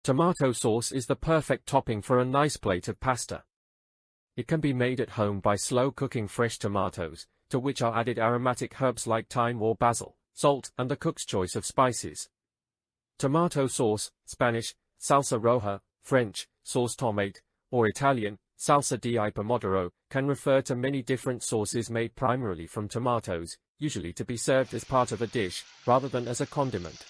Tomato sauce is the perfect topping for a nice plate of pasta. It can be made at home by slow cooking fresh tomatoes, to which are added aromatic herbs like thyme or basil, salt, and the cook's choice of spices. Tomato sauce, Spanish, salsa roja, French, sauce tomate, or Italian, salsa di pomodoro, can refer to many different sauces made primarily from tomatoes, usually to be served as part of a dish, rather than as a condiment.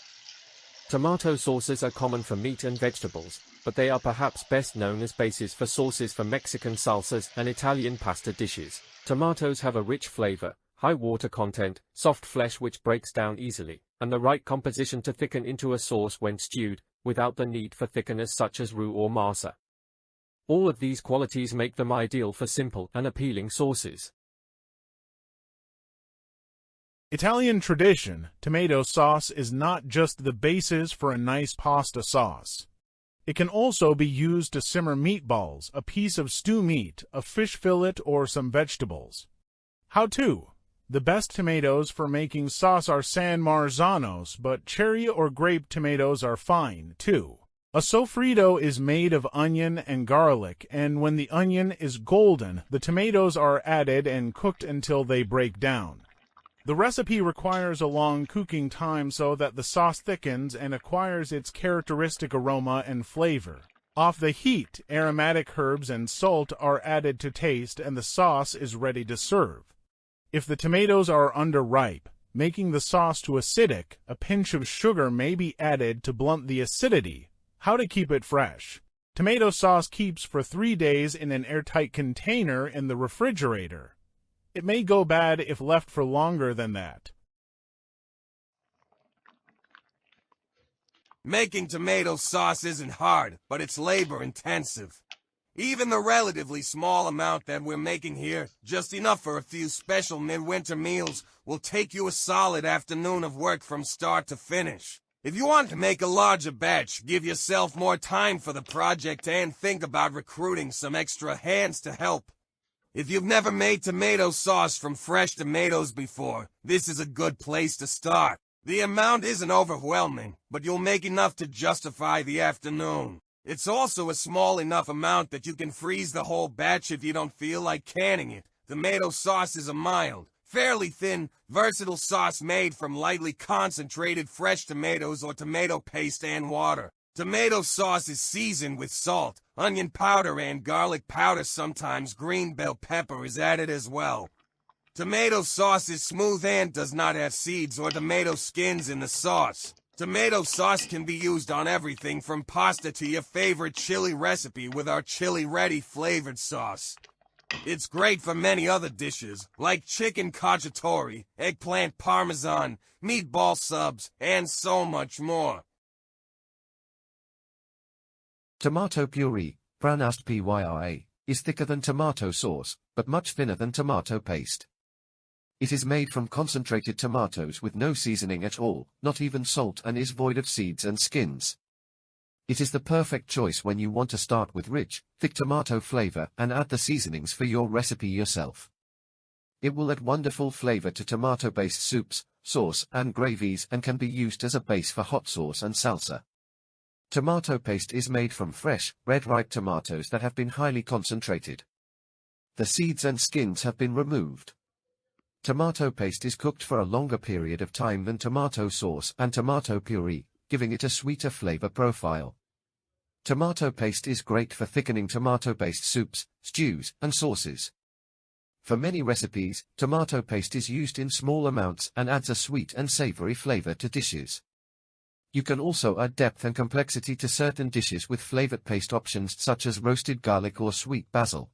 Tomato sauces are common for meat and vegetables, but they are perhaps best known as bases for sauces for Mexican salsas and Italian pasta dishes. Tomatoes have a rich flavor, high water content, soft flesh which breaks down easily, and the right composition to thicken into a sauce when stewed, without the need for thickeners such as roux or masa. All of these qualities make them ideal for simple and appealing sauces. Italian tradition, tomato sauce is not just the basis for a nice pasta sauce. It can also be used to simmer meatballs, a piece of stew meat, a fish fillet, or some vegetables. How-to: the best tomatoes for making sauce are San Marzanos, but cherry or grape tomatoes are fine, too. A sofrito is made of onion and garlic, and when the onion is golden, the tomatoes are added and cooked until they break down. The recipe requires a long cooking time so that the sauce thickens and acquires its characteristic aroma and flavor. Off the heat, aromatic herbs and salt are added to taste and the sauce is ready to serve. If the tomatoes are underripe, making the sauce too acidic, a pinch of sugar may be added to blunt the acidity. How to keep it fresh. Tomato sauce keeps for 3 days in an airtight container in the refrigerator. It may go bad if left for longer than that. Making tomato sauce isn't hard, but it's labor-intensive. Even the relatively small amount that we're making here, just enough for a few special midwinter meals, will take you a solid afternoon of work from start to finish. If you want to make a larger batch, give yourself more time for the project and think about recruiting some extra hands to help. If you've never made tomato sauce from fresh tomatoes before, this is a good place to start. The amount isn't overwhelming, but you'll make enough to justify the afternoon. It's also a small enough amount that you can freeze the whole batch if you don't feel like canning it. Tomato sauce is a mild, fairly thin, versatile sauce made from lightly concentrated fresh tomatoes or tomato paste and water. Tomato sauce is seasoned with salt, onion powder, and garlic powder. Sometimes green bell pepper is added as well. Tomato sauce is smooth and does not have seeds or tomato skins in the sauce. Tomato sauce can be used on everything from pasta to your favorite chili recipe with our Chili Ready flavored sauce. It's great for many other dishes, like chicken cacciatore, eggplant parmesan, meatball subs, and so much more. Tomato puree, pronounced Pyree, is thicker than tomato sauce, but much thinner than tomato paste. It is made from concentrated tomatoes with no seasoning at all, not even salt, and is void of seeds and skins. It is the perfect choice when you want to start with rich, thick tomato flavor and add the seasonings for your recipe yourself. It will add wonderful flavor to tomato-based soups, sauce, and gravies and can be used as a base for hot sauce and salsa. Tomato paste is made from fresh, red-ripe tomatoes that have been highly concentrated. The seeds and skins have been removed. Tomato paste is cooked for a longer period of time than tomato sauce and tomato puree, giving it a sweeter flavor profile. Tomato paste is great for thickening tomato-based soups, stews, and sauces. For many recipes, tomato paste is used in small amounts and adds a sweet and savory flavor to dishes. You can also add depth and complexity to certain dishes with flavored paste options such as roasted garlic or sweet basil.